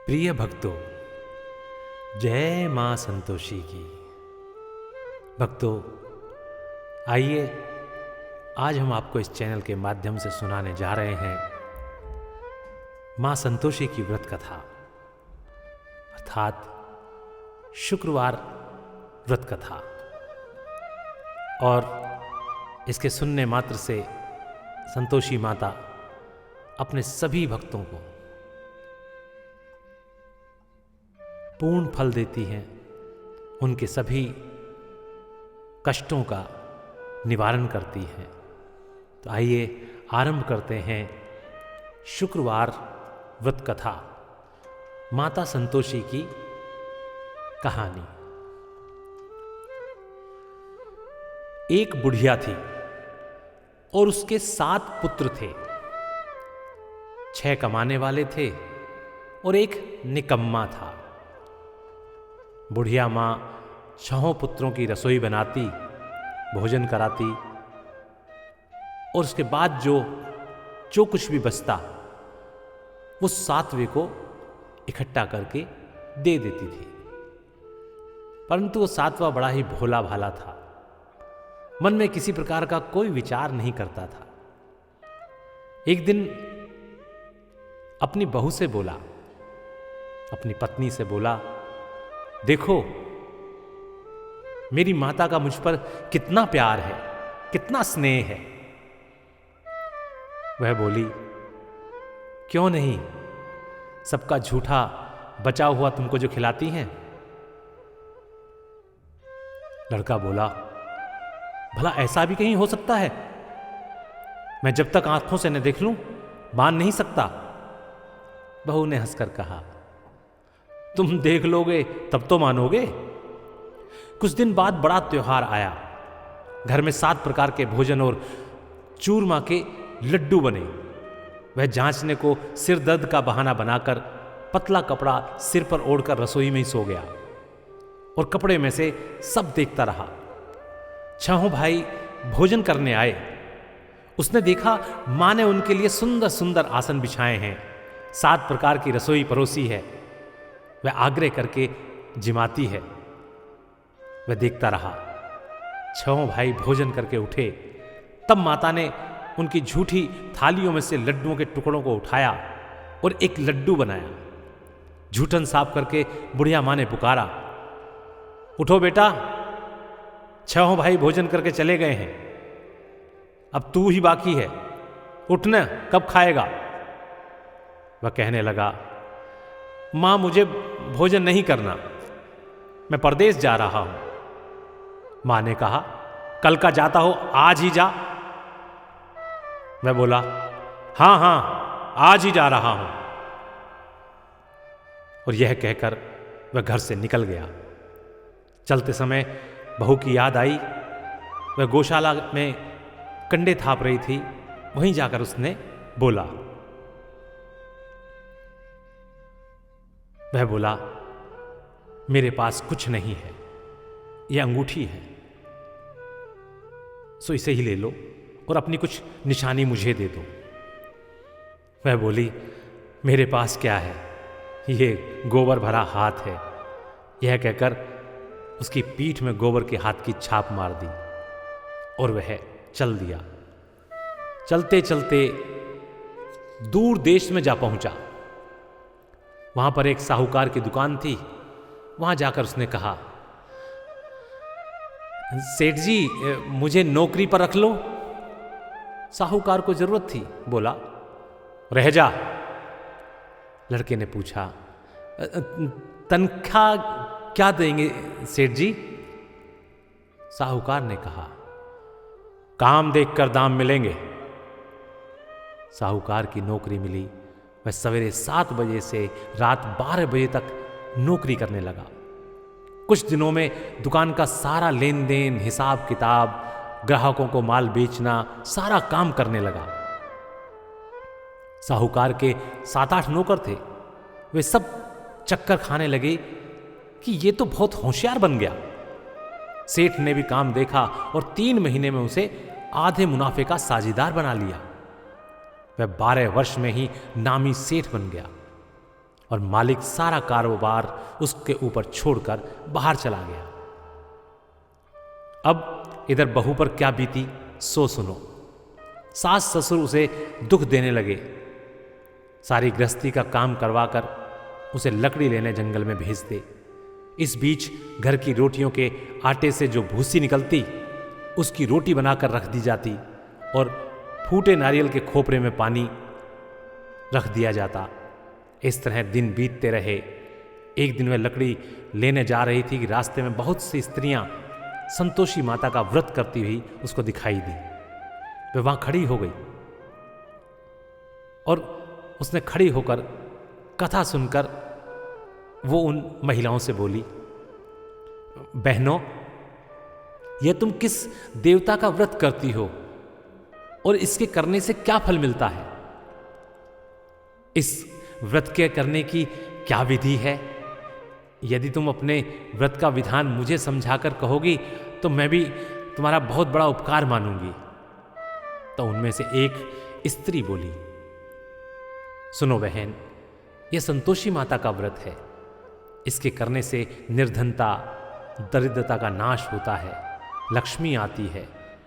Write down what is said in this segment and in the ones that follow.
प्रिय भक्तों, जय मां संतोषी की। भक्तों, आइए आज हम आपको इस चैनल के माध्यम से सुनाने जा रहे हैं मां संतोषी की व्रत कथा, अर्थात शुक्रवार व्रत कथा। और इसके सुनने मात्र से संतोषी माता अपने सभी भक्तों को पूर्ण फल देती हैं, उनके सभी कष्टों का निवारण करती हैं। तो आइए आरंभ करते हैं शुक्रवार व्रत कथा, माता संतोषी की कहानी। एक बुढ़िया थी और उसके 7 पुत्र थे। 6 कमाने वाले थे और एक निकम्मा था। बुढ़िया माँ 6 पुत्रों की रसोई बनाती, भोजन कराती और उसके बाद जो कुछ भी बचता वो 7वें को इकट्ठा करके दे देती थी। परंतु वो 7वां बड़ा ही भोला भाला था, मन में किसी प्रकार का कोई विचार नहीं करता था। एक दिन अपनी बहू से बोला, अपनी पत्नी से बोला, देखो मेरी माता का मुझ पर कितना प्यार है, कितना स्नेह है। वह बोली, क्यों नहीं, सबका झूठा बचा हुआ तुमको जो खिलाती हैं। लड़का बोला, भला ऐसा भी कहीं हो सकता है? मैं जब तक आंखों से न देख लूं मान नहीं सकता। बहू ने हंसकर कहा, तुम देख लोगे तब तो मानोगे। कुछ दिन बाद बड़ा त्योहार आया। घर में 7 प्रकार के भोजन और चूरमा के लड्डू बने। वह जांचने को सिर दर्द का बहाना बनाकर पतला कपड़ा सिर पर ओढ़कर रसोई में ही सो गया और कपड़े में से सब देखता रहा। 6 भाई भोजन करने आए। उसने देखा मां ने उनके लिए सुंदर सुंदर आसन बिछाए हैं, 7 प्रकार की रसोई परोसी है। वह आग्रह करके जिमाती है। वह देखता रहा। 6 भाई भोजन करके उठे। तब माता ने उनकी झूठी थालियों में से लड्डुओं के टुकड़ों को उठाया और एक लड्डू बनाया। झूठन साफ करके बुढ़िया मां ने पुकारा, उठो बेटा, 6 भाई भोजन करके चले गए हैं, अब तू ही बाकी है, उठना, कब खाएगा? वह कहने लगा, मां मुझे भोजन नहीं करना, मैं परदेश जा रहा हूं। मां ने कहा, कल का जाता हो आज ही जा। मैं बोला, हां हां आज ही जा रहा हूं। और यह कहकर वह घर से निकल गया। चलते समय बहू की याद आई। वह गौशाला में कंडे थाप रही थी, वहीं जाकर उसने बोला। वह बोला, मेरे पास कुछ नहीं है, यह अंगूठी है, सो इसे ही ले लो और अपनी कुछ निशानी मुझे दे दो। वह बोली, मेरे पास क्या है, ये गोबर भरा हाथ है। यह कहकर उसकी पीठ में गोबर के हाथ की छाप मार दी और वह चल दिया। चलते चलते दूर देश में जा पहुंचा। वहां पर एक साहूकार की दुकान थी। वहां जाकर उसने कहा, सेठ जी मुझे नौकरी पर रख लो। साहूकार को जरूरत थी, बोला, रह जा। लड़के ने पूछा, तनख्वाह क्या देंगे सेठ जी? साहूकार ने कहा, काम देखकर दाम मिलेंगे। साहूकार की नौकरी मिली। वह सवेरे 7 बजे से रात 12 बजे तक नौकरी करने लगा। कुछ दिनों में दुकान का सारा लेन देन, हिसाब किताब, ग्राहकों को माल बेचना, सारा काम करने लगा। साहूकार के 7-8 नौकर थे। वे सब चक्कर खाने लगे कि ये तो बहुत होशियार बन गया। सेठ ने भी काम देखा और 3 महीने में उसे आधे मुनाफे का साझीदार बना लिया। वह 12 वर्ष में ही नामी सेठ बन गया। और मालिक सारा कारोबार उसके ऊपर छोड़कर बाहर चला गया। अब इधर बहू पर क्या बीती सो सुनो। सास ससुर उसे दुख देने लगे, सारी गृहस्थी का काम करवाकर उसे लकड़ी लेने जंगल में भेज दे। इस बीच घर की रोटियों के आटे से जो भूसी निकलती उसकी रोटी बनाकर रख दी जाती और फूटे नारियल के खोपरे में पानी रख दिया जाता। इस तरह दिन बीतते रहे। एक दिन वह लकड़ी लेने जा रही थी कि रास्ते में बहुत सी स्त्रियां संतोषी माता का व्रत करती हुई उसको दिखाई दी। वह वहां खड़ी हो गई और उसने खड़ी होकर कथा सुनकर वो उन महिलाओं से बोली, बहनों, यह तुम किस देवता का व्रत करती हो और इसके करने से क्या फल मिलता है? इस व्रत के करने की क्या विधि है? यदि तुम अपने व्रत का विधान मुझे समझाकर कहोगी तो मैं भी तुम्हारा बहुत बड़ा उपकार मानूंगी। तो उनमें से एक स्त्री बोली, सुनो बहन, यह संतोषी माता का व्रत है। इसके करने से निर्धनता, दरिद्रता का नाश होता है, लक्ष्मी आती है,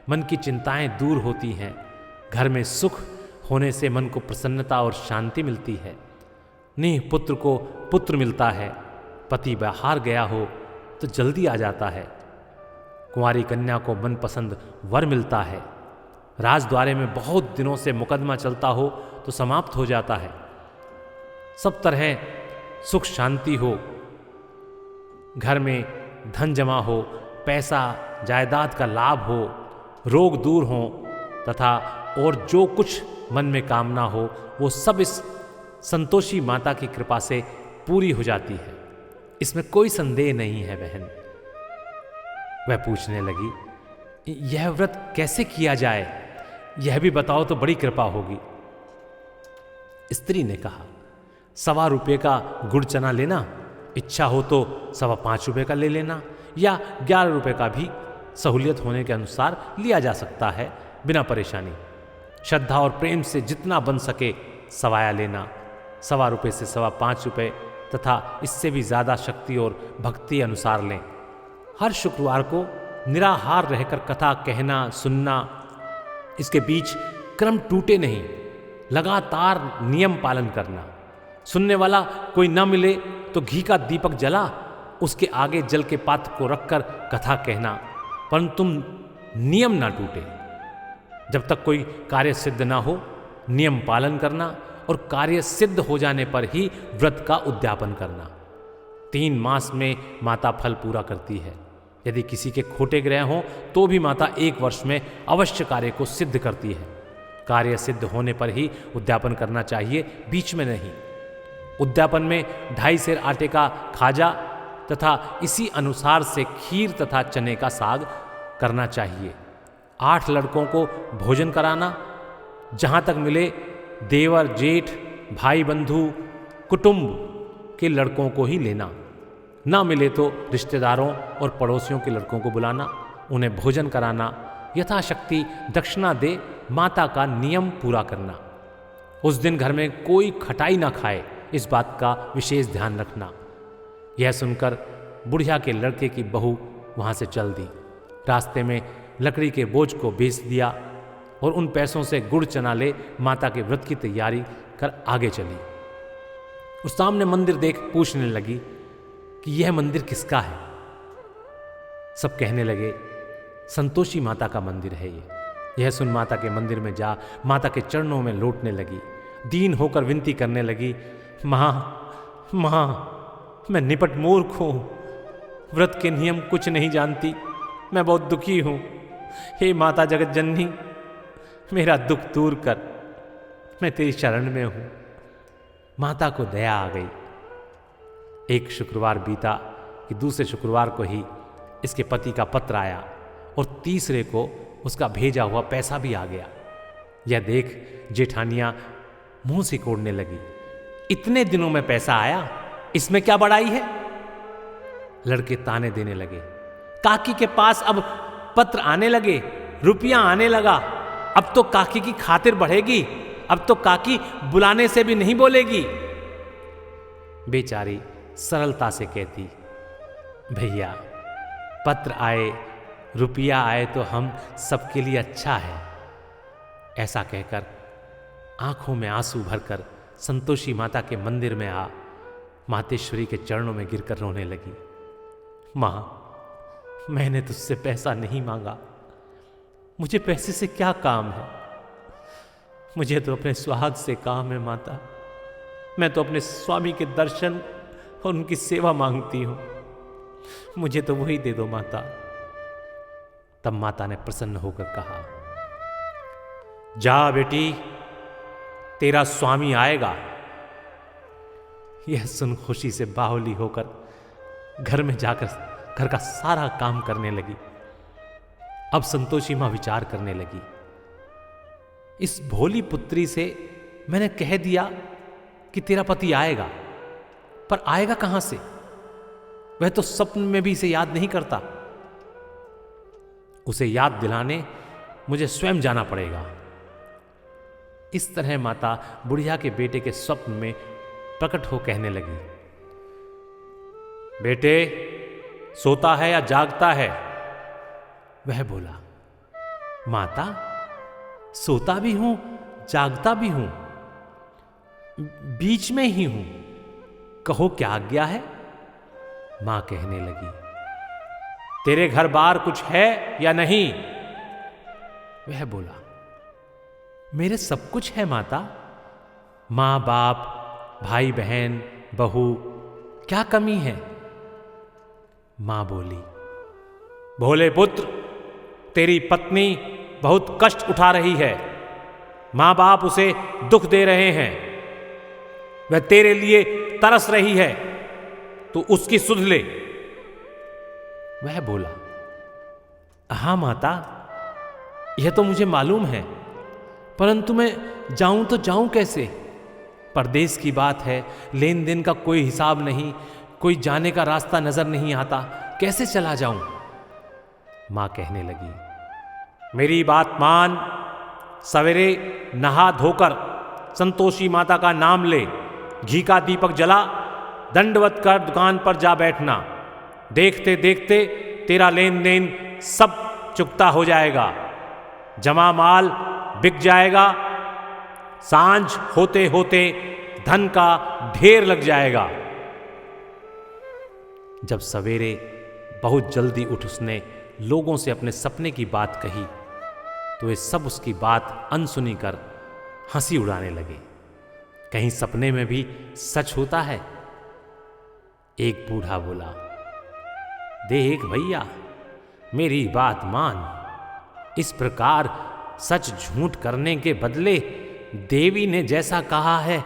मन की चिंताएं दूर होती हैं, घर में सुख होने से मन को प्रसन्नता और शांति मिलती है, नीह पुत्र को पुत्र मिलता है, पति बाहर गया हो तो जल्दी आ जाता है, कुंवारी कन्या को मनपसंद वर मिलता है, राजद्वारे में बहुत दिनों से मुकदमा चलता हो तो समाप्त हो जाता है, सब तरह सुख शांति हो, घर में धन जमा हो, पैसा जायदाद का लाभ हो, रोग दूर हो तथा और जो कुछ मन में कामना हो वो सब इस संतोषी माता की कृपा से पूरी हो जाती है। इसमें कोई संदेह नहीं है बहन। वह पूछने लगी, यह व्रत कैसे किया जाए, यह भी बताओ तो बड़ी कृपा होगी। स्त्री ने कहा, 1.25 रुपये का गुड़ चना लेना, इच्छा हो तो 5.25 रुपये का ले लेना, या 11 रुपये का भी सहूलियत होने के अनुसार लिया जा सकता है बिना परेशानी। श्रद्धा और प्रेम से जितना बन सके सवाया लेना, 1.25 रुपये से 5.25 रुपये तथा इससे भी ज़्यादा शक्ति और भक्ति अनुसार लें। हर शुक्रवार को निराहार रहकर कथा कहना सुनना, इसके बीच क्रम टूटे नहीं, लगातार नियम पालन करना। सुनने वाला कोई न मिले तो घी का दीपक जला उसके आगे जल के पात्र को रखकर कथा कहना, परंतु नियम ना टूटे। जब तक कोई कार्य सिद्ध ना हो नियम पालन करना और कार्य सिद्ध हो जाने पर ही व्रत का उद्यापन करना। 3 मास में माता फल पूरा करती है। यदि किसी के खोटे ग्रह हों तो भी माता 1 वर्ष में अवश्य कार्य को सिद्ध करती है। कार्य सिद्ध होने पर ही उद्यापन करना चाहिए, बीच में नहीं। उद्यापन में 2.5 सेर आटे का खाजा तथा इसी अनुसार से खीर तथा चने का साग करना चाहिए। 8 लड़कों को भोजन कराना, जहाँ तक मिले देवर जेठ भाई बंधु कुटुंब के लड़कों को ही लेना, ना मिले तो रिश्तेदारों और पड़ोसियों के लड़कों को बुलाना, उन्हें भोजन कराना, यथाशक्ति दक्षिणा दे माता का नियम पूरा करना। उस दिन घर में कोई खटाई ना खाए, इस बात का विशेष ध्यान रखना। यह सुनकर बुढ़िया के लड़के की बहू वहाँ से चल दी। रास्ते में लकड़ी के बोझ को बेच दिया और उन पैसों से गुड़ चना ले माता के व्रत की तैयारी कर आगे चली। उस सामने मंदिर देख पूछने लगी कि यह मंदिर किसका है। सब कहने लगे संतोषी माता का मंदिर है ये। यह सुन माता के मंदिर में जा माता के चरणों में लौटने लगी, दीन होकर विनती करने लगी, माँ माँ मैं निपट मूर्ख हूँ, व्रत के नियम कुछ नहीं जानती, मैं बहुत दुखी हूँ। हे माता जगत जननी, मेरा दुख दूर कर, मैं तेरी शरण में हूँ। माता को दया आ गई। एक शुक्रवार बीता कि दूसरे शुक्रवार को ही इसके पति का पत्र आया और तीसरे को उसका भेजा हुआ पैसा भी आ गया। यह देख जेठानियां मुंह सिकोड़ने लगी, इतने दिनों में पैसा आया, इसमें क्या बड़ाई है। लड़के ताने देने लगे, काकी के पास अब पत्र आने लगे, रुपया आने लगा, अब तो काकी की खातिर बढ़ेगी, अब तो काकी बुलाने से भी नहीं बोलेगी। बेचारी सरलता से कहती, भैया पत्र आए, रुपया आए तो हम सबके लिए अच्छा है। ऐसा कहकर आंखों में आंसू भरकर संतोषी माता के मंदिर में आ मातेश्वरी के चरणों में गिरकर रोने लगी। माँ, मैंने तुझसे पैसा नहीं मांगा, मुझे पैसे से क्या काम है, मुझे तो अपने सुहाग से काम है माता। मैं तो अपने स्वामी के दर्शन और उनकी सेवा मांगती हूं, मुझे तो वही दे दो माता। तब माता ने प्रसन्न होकर कहा, जा बेटी, तेरा स्वामी आएगा। यह सुन खुशी से बाहुली होकर घर में जाकर घर का सारा काम करने लगी। अब संतोषी मां विचार करने लगी, इस भोली पुत्री से मैंने कह दिया कि तेरा पति आएगा, पर आएगा कहां से? वह तो स्वप्न में भी इसे याद नहीं करता। उसे याद दिलाने मुझे स्वयं जाना पड़ेगा। इस तरह माता बुढ़िया के बेटे के स्वप्न में प्रकट हो कहने लगी, बेटे सोता है या जागता है? वह बोला, माता सोता भी हूं, जागता भी हूं, बीच में ही हूं, कहो क्या आज्ञा है? मां कहने लगी, तेरे घर बार कुछ है या नहीं? वह बोला, मेरे सब कुछ है माता, मां बाप, भाई बहन, बहू, क्या कमी है? मां बोली, भोले पुत्र, तेरी पत्नी बहुत कष्ट उठा रही है, मां बाप उसे दुख दे रहे हैं, वह तेरे लिए तरस रही है, तो उसकी सुध ले। वह बोला, हां माता, यह तो मुझे मालूम है, परंतु मैं जाऊं तो जाऊं कैसे? परदेश की बात है, लेन देन का कोई हिसाब नहीं, कोई जाने का रास्ता नजर नहीं आता, कैसे चला जाऊं? मां कहने लगी, मेरी बात मान, सवेरे नहा धोकर संतोषी माता का नाम ले, घी का दीपक जला, दंडवत कर दुकान पर जा बैठना। देखते देखते तेरा लेन देन सब चुकता हो जाएगा, जमा माल बिक जाएगा, सांझ होते होते धन का ढेर लग जाएगा। जब सवेरे बहुत जल्दी उठ उसने लोगों से अपने सपने की बात कही, तो वे सब उसकी बात अनसुनी कर हंसी उड़ाने लगे। कहीं सपने में भी सच होता है? एक बूढ़ा बोला, देख भैया, मेरी बात मान, इस प्रकार सच झूठ करने के बदले देवी ने जैसा कहा है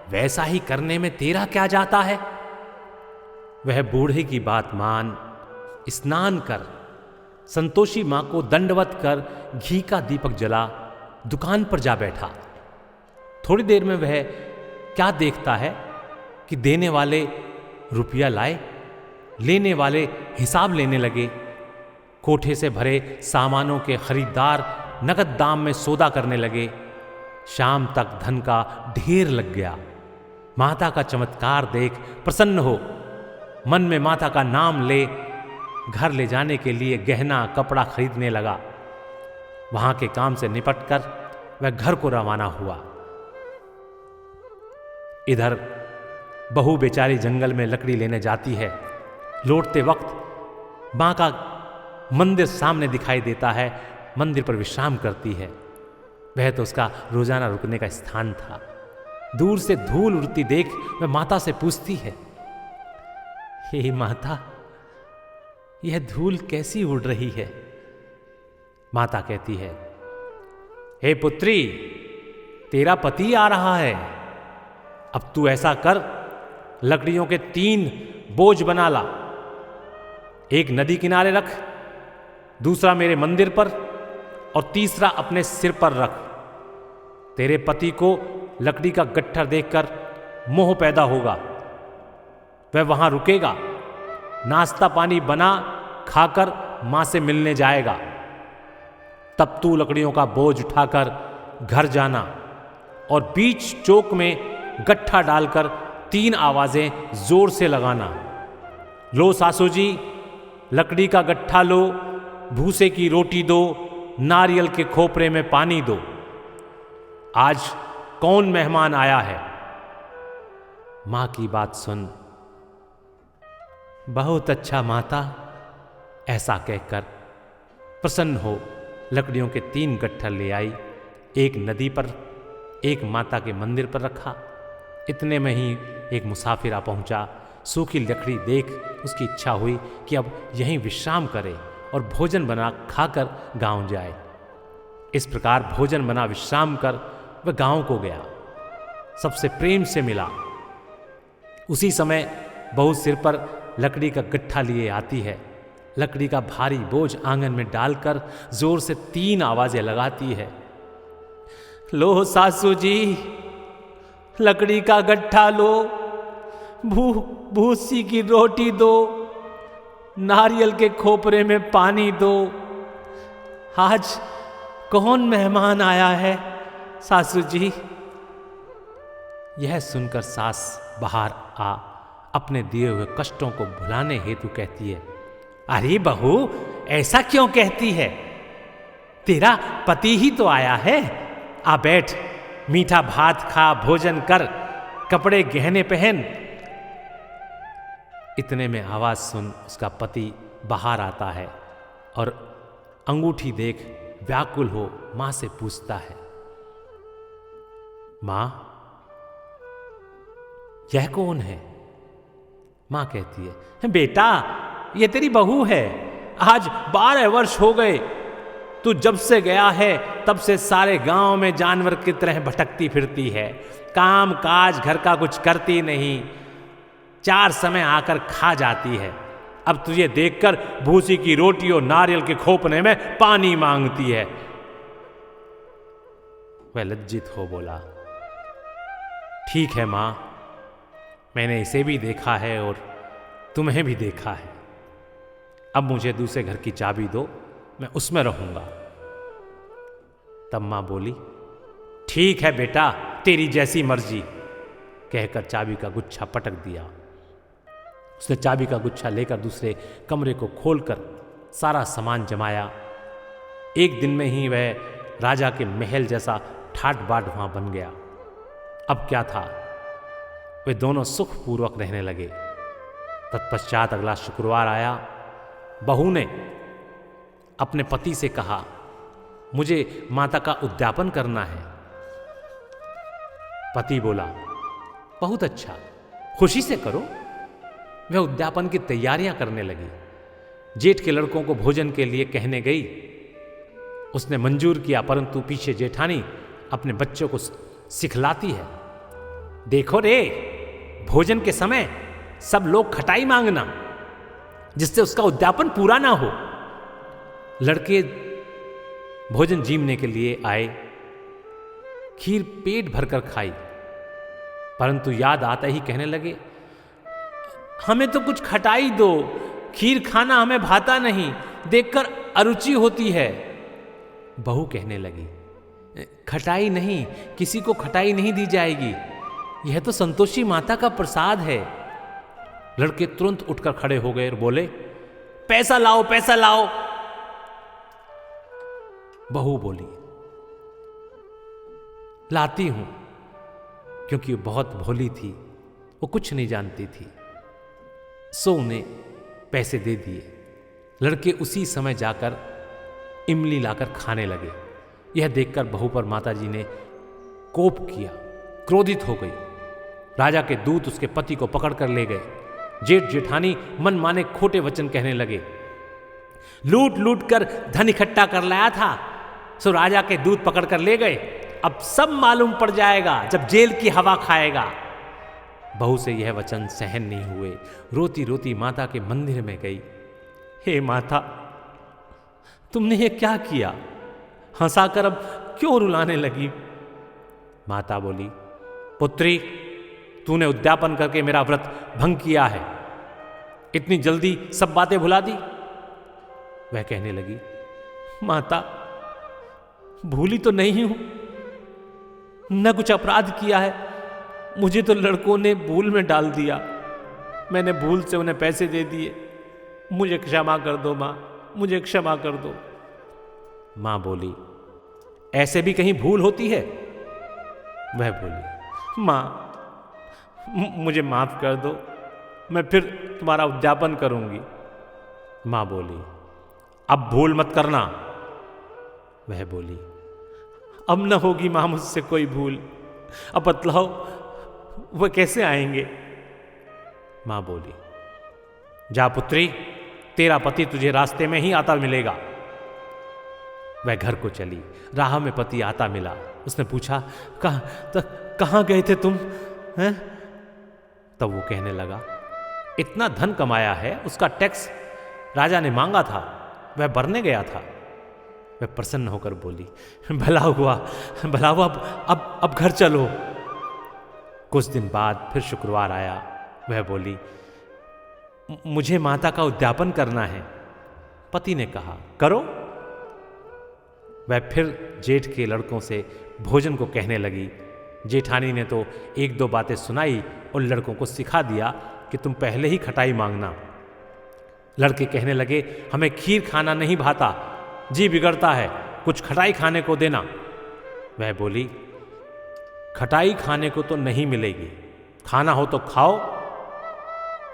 वैसा ही करने में तेरा क्या जाता है? वह बूढ़े की बात मान, स्नान कर, संतोषी मां को दंडवत कर घी का दीपक जला दुकान पर जा बैठा। थोड़ी देर में वह क्या देखता है कि देने वाले रुपया लाए, लेने वाले हिसाब लेने लगे, कोठे से भरे सामानों के खरीदार नगद दाम में सौदा करने लगे। शाम तक धन का ढेर लग गया। माता का चमत्कार देख प्रसन्न हो मन में माता का नाम ले घर ले जाने के लिए गहना कपड़ा खरीदने लगा। वहां के काम से निपटकर वह घर को रवाना हुआ। इधर बहू बेचारी जंगल में लकड़ी लेने जाती है। लौटते वक्त मां का मंदिर सामने दिखाई देता है, मंदिर पर विश्राम करती है। वह तो उसका रोजाना रुकने का स्थान था। दूर से धूल उड़ती देख वह माता से पूछती है, हे माता, यह धूल कैसी उड़ रही है? माता कहती है, हे पुत्री, तेरा पति आ रहा है। अब तू ऐसा कर, लकड़ियों के 3 बोझ बना ला, एक नदी किनारे रख, दूसरा मेरे मंदिर पर और तीसरा अपने सिर पर रख। तेरे पति को लकड़ी का गट्ठर देखकर मोह पैदा होगा, वह वहां रुकेगा, नाश्ता पानी बना खाकर मां से मिलने जाएगा। तब तू लकड़ियों का बोझ उठाकर घर जाना और बीच चौक में गट्ठा डालकर 3 आवाजें जोर से लगाना। लो सासू जी, लकड़ी का गट्ठा लो, भूसे की रोटी दो, नारियल के खोपरे में पानी दो। आज कौन मेहमान आया है? मां की बात सुन, बहुत अच्छा माता, ऐसा कहकर प्रसन्न हो लकड़ियों के 3 गट्ठर ले आई। एक नदी पर, एक माता के मंदिर पर रखा। इतने में ही एक मुसाफिर आ पहुंचा। सूखी लकड़ी देख उसकी इच्छा हुई कि अब यहीं विश्राम करे और भोजन बना खाकर गांव जाए। इस प्रकार भोजन बना विश्राम कर वह गांव को गया, सबसे प्रेम से मिला। उसी समय बहू सिर पर लकड़ी का गट्ठा लिए आती है। लकड़ी का भारी बोझ आंगन में डालकर जोर से 3 आवाजें लगाती है। लो सासू जी, लकड़ी का गट्ठा लो, भूसी की रोटी दो, नारियल के खोपरे में पानी दो। आज कौन मेहमान आया है सासू जी? यह सुनकर सास बाहर आ अपने दिए हुए कष्टों को भुलाने हेतु कहती है, अरे बहू, ऐसा क्यों कहती है? तेरा पति ही तो आया है। आ बैठ, मीठा भात खा, भोजन कर, कपड़े गहने पहन। इतने में आवाज सुन उसका पति बाहर आता है और अंगूठी देख व्याकुल हो मां से पूछता है, मां, यह कौन है? मां कहती है, बेटा, ये तेरी बहू है। आज 12 वर्ष हो गए। तू जब से गया है तब से सारे गांव में जानवर की तरह भटकती फिरती है। काम काज घर का कुछ करती नहीं, 4 समय आकर खा जाती है। अब तुझे देखकर भूसी की रोटी और नारियल के खोपने में पानी मांगती है। वह लज्जित हो बोला, ठीक है मां, मैंने इसे भी देखा है और तुम्हें भी देखा है। अब मुझे दूसरे घर की चाबी दो, मैं उसमें रहूंगा। तब मां बोली, ठीक है बेटा, तेरी जैसी मर्जी, कहकर चाबी का गुच्छा पटक दिया। उसने चाबी का गुच्छा लेकर दूसरे कमरे को खोलकर सारा सामान जमाया। एक दिन में ही वह राजा के महल जैसा ठाट बाट वहां बन गया। अब क्या था, वे दोनों सुखपूर्वक रहने लगे। तत्पश्चात अगला शुक्रवार आया। बहू ने अपने पति से कहा, मुझे माता का उद्यापन करना है। पति बोला, बहुत अच्छा, खुशी से करो। वह उद्यापन की तैयारियां करने लगी। जेठ के लड़कों को भोजन के लिए कहने गई। उसने मंजूर किया, परंतु पीछे जेठानी अपने बच्चों को सिखलाती है, देखो रे, भोजन के समय सब लोग खटाई मांगना, जिससे उसका उद्यापन पूरा ना हो। लड़के भोजन जीमने के लिए आए। खीर पेट भरकर खाई, परंतु याद आता ही कहने लगे, हमें तो कुछ खटाई दो, खीर खाना हमें भाता नहीं, देखकर अरुचि होती है। बहू कहने लगी, खटाई नहीं, किसी को खटाई नहीं दी जाएगी, यह तो संतोषी माता का प्रसाद है। लड़के तुरंत उठकर खड़े हो गए और बोले, पैसा लाओ, पैसा लाओ। बहू बोली, लाती हूं, क्योंकि वो बहुत भोली थी, वो कुछ नहीं जानती थी। सो उन्हें पैसे दे दिए। लड़के उसी समय जाकर इमली लाकर खाने लगे। यह देखकर बहू पर माताजी ने कोप किया, क्रोधित हो गई। राजा के दूत उसके पति को पकड़कर ले गए। जेठ जेठानी मन माने खोटे वचन कहने लगे, लूट लूट कर धन इकट्ठा कर लाया था, सो राजा के दूत पकड़कर ले गए। अब सब मालूम पड़ जाएगा जब जेल की हवा खाएगा। बहू से यह वचन सहन नहीं हुए। रोती रोती माता के मंदिर में गई। हे माता, तुमने ये क्या किया? हंसाकर अब क्यों रुलाने लगी? माता बोली, पुत्री, तूने उद्यापन करके मेरा व्रत भंग किया है, इतनी जल्दी सब बातें भुला दी। वह कहने लगी, माता, भूली तो नहीं हूं, न कुछ अपराध किया है, मुझे तो लड़कों ने भूल में डाल दिया, मैंने भूल से उन्हें पैसे दे दिए, मुझे क्षमा कर दो माँ, मुझे क्षमा कर दो। माँ बोली, ऐसे भी कहीं भूल होती है? वह बोली, माँ मुझे माफ कर दो, मैं फिर तुम्हारा उद्यापन करूंगी। माँ बोली, अब भूल मत करना। वह बोली, अब न होगी माँ मुझसे कोई भूल, अब बतलाओ वह कैसे आएंगे? माँ बोली, जा पुत्री, तेरा पति तुझे रास्ते में ही आता मिलेगा। वह घर को चली। राह में पति आता मिला। उसने पूछा, कहाँ गए थे तुम हैं? तब वो कहने लगा, इतना धन कमाया है, उसका टैक्स राजा ने मांगा था, वह भरने गया था। वह प्रसन्न होकर बोली, भला हुआ, अब घर चलो। कुछ दिन बाद फिर शुक्रवार आया। वह बोली, मुझे माता का उद्यापन करना है। पति ने कहा, करो। वह फिर जेठ के लड़कों से भोजन को कहने लगी। जेठानी ने तो एक दो बातें सुनाई और लड़कों को सिखा दिया कि तुम पहले ही खटाई मांगना। लड़के कहने लगे, हमें खीर खाना नहीं भाता, जी बिगड़ता है, कुछ खटाई खाने को देना। वह बोली, खटाई खाने को तो नहीं मिलेगी, खाना हो तो खाओ,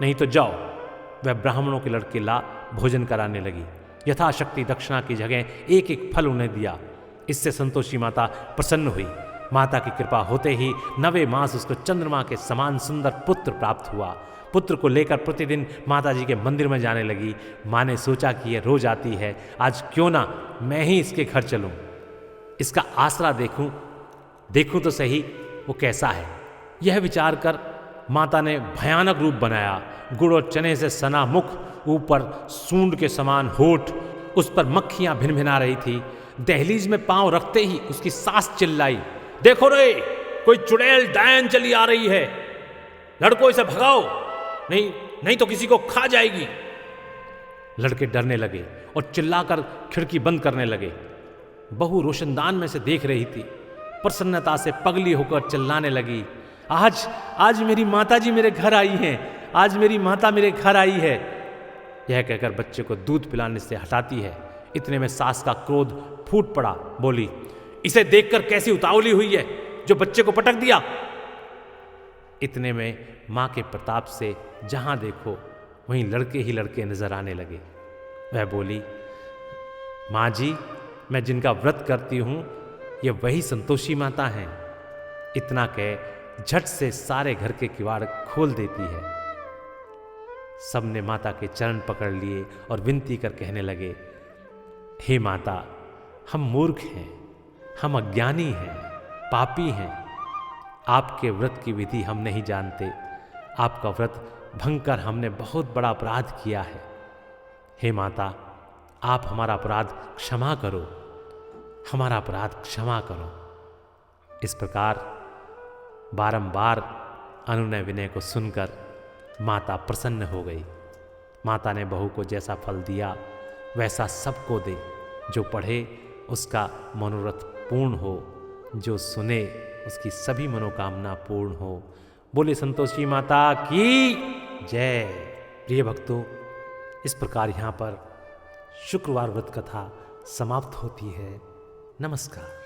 नहीं तो जाओ। वह ब्राह्मणों के लड़के ला भोजन कराने लगी। यथाशक्ति दक्षिणा की जगह एक एक फल उन्हें दिया। इससे संतोषी माता प्रसन्न हुई। माता की कृपा होते ही 9वें मास उसको चंद्रमा के समान सुंदर पुत्र प्राप्त हुआ। पुत्र को लेकर प्रतिदिन माता जी के मंदिर में जाने लगी। माँ ने सोचा कि यह रोज आती है, आज क्यों ना मैं ही इसके घर चलूं, इसका आसरा देखूं तो सही वो कैसा है। यह विचार कर माता ने भयानक रूप बनाया। गुड़ और चने से सना मुख, ऊपर सूंड के समान होठ, उस पर मक्खियां भिनभिना रही थी। दहलीज में पांव रखते ही उसकी सास चिल्लाई, देखो रे, कोई चुड़ैल डायन चली आ रही है, लड़कों इसे भगाओ, नहीं तो किसी को खा जाएगी। लड़के डरने लगे और चिल्लाकर खिड़की बंद करने लगे। बहू रोशनदान में से देख रही थी। प्रसन्नता से पगली होकर चिल्लाने लगी, आज मेरी माता जी मेरे घर आई हैं, आज मेरी माता मेरे घर आई है। यह कहकर बच्चे को दूध पिलाने से हटाती है। इतने में सास का क्रोध फूट पड़ा। बोली, इसे देखकर कैसी उतावली हुई है जो बच्चे को पटक दिया। इतने में माँ के प्रताप से जहां देखो वहीं लड़के ही लड़के नजर आने लगे। वह बोली, माँ जी, मैं जिनका व्रत करती हूं ये वही संतोषी माता हैं। इतना कह झट से सारे घर के किवाड़ खोल देती है। सबने माता के चरण पकड़ लिए और विनती कर कहने लगे, हे माता, हम मूर्ख हैं, हम अज्ञानी हैं, पापी हैं, आपके व्रत की विधि हम नहीं जानते। आपका व्रत भंग कर हमने बहुत बड़ा अपराध किया है। हे माता, आप हमारा अपराध क्षमा करो, हमारा अपराध क्षमा करो। इस प्रकार बारंबार अनुनय विनय को सुनकर माता प्रसन्न हो गई। माता ने बहू को जैसा फल दिया वैसा सबको दे। जो पढ़े उसका मनोरथ पूर्ण हो, जो सुने उसकी सभी मनोकामना पूर्ण हो। बोले संतोषी माता की जय। प्रिय भक्तों, इस प्रकार यहाँ पर शुक्रवार व्रत कथा समाप्त होती है। नमस्कार।